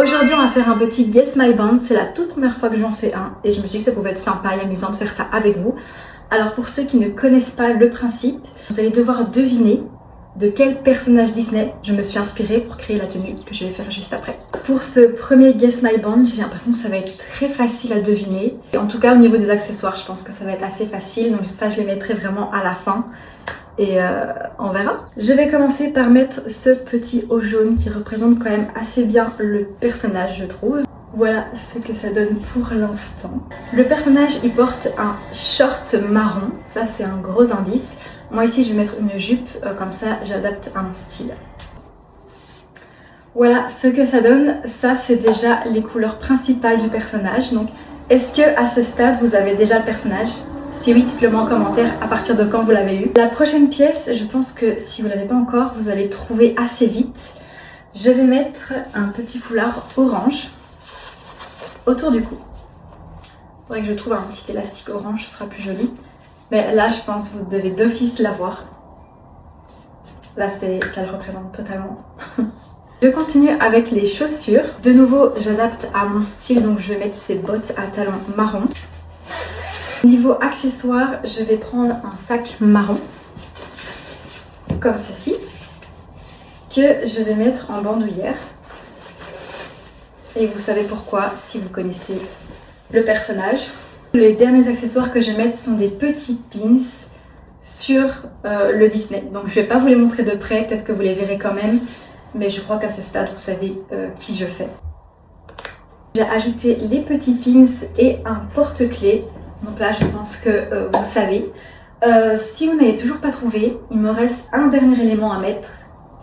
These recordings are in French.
Aujourd'hui on va faire un petit Guess My Band, c'est la toute première fois que j'en fais un et je me suis dit que ça pouvait être sympa et amusant de faire ça avec vous. Alors pour ceux qui ne connaissent pas le principe, vous allez devoir deviner de quel personnage Disney je me suis inspirée pour créer la tenue que je vais faire juste après. Pour ce premier Guess My Band, j'ai l'impression que ça va être très facile à deviner. Et en tout cas au niveau des accessoires, je pense que ça va être assez facile, donc ça je les mettrai vraiment à la fin. Et on verra. Je vais commencer par mettre ce petit haut jaune qui représente quand même assez bien le personnage, je trouve. Voilà ce que ça donne pour l'instant. Le personnage il porte un short marron, ça c'est un gros indice. Moi ici je vais mettre une jupe, comme ça j'adapte à mon style. Voilà ce que ça donne, ça c'est déjà les couleurs principales du personnage. Donc est-ce que à ce stade vous avez déjà le personnage ? Si oui, dites-le moi en commentaire à partir de quand vous l'avez eu. La prochaine pièce, je pense que si vous ne l'avez pas encore, vous allez trouver assez vite. Je vais mettre un petit foulard orange autour du cou. Il faudrait que je trouve un petit élastique orange, ce sera plus joli. Mais là, je pense que vous devez d'office l'avoir. Là, ça le représente totalement. Je continue avec les chaussures. De nouveau, j'adapte à mon style, donc je vais mettre ces bottes à talons marron. Niveau accessoires, je vais prendre un sac marron, comme ceci, que je vais mettre en bandoulière. Et vous savez pourquoi, si vous connaissez le personnage. Les derniers accessoires que je vais mettre sont des petits pins sur le Disney. Donc je ne vais pas vous les montrer de près, peut-être que vous les verrez quand même. Mais je crois qu'à ce stade, vous savez qui je fais. J'ai ajouté les petits pins et un porte-clés. Donc là, je pense que vous savez. Si vous n'avez toujours pas trouvé, il me reste un dernier élément à mettre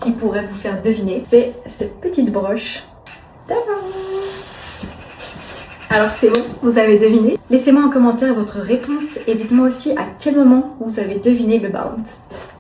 qui pourrait vous faire deviner. C'est cette petite broche. Tadam! Alors c'est bon, vous avez deviné. Laissez-moi en commentaire votre réponse et dites-moi aussi à quel moment vous avez deviné le bound.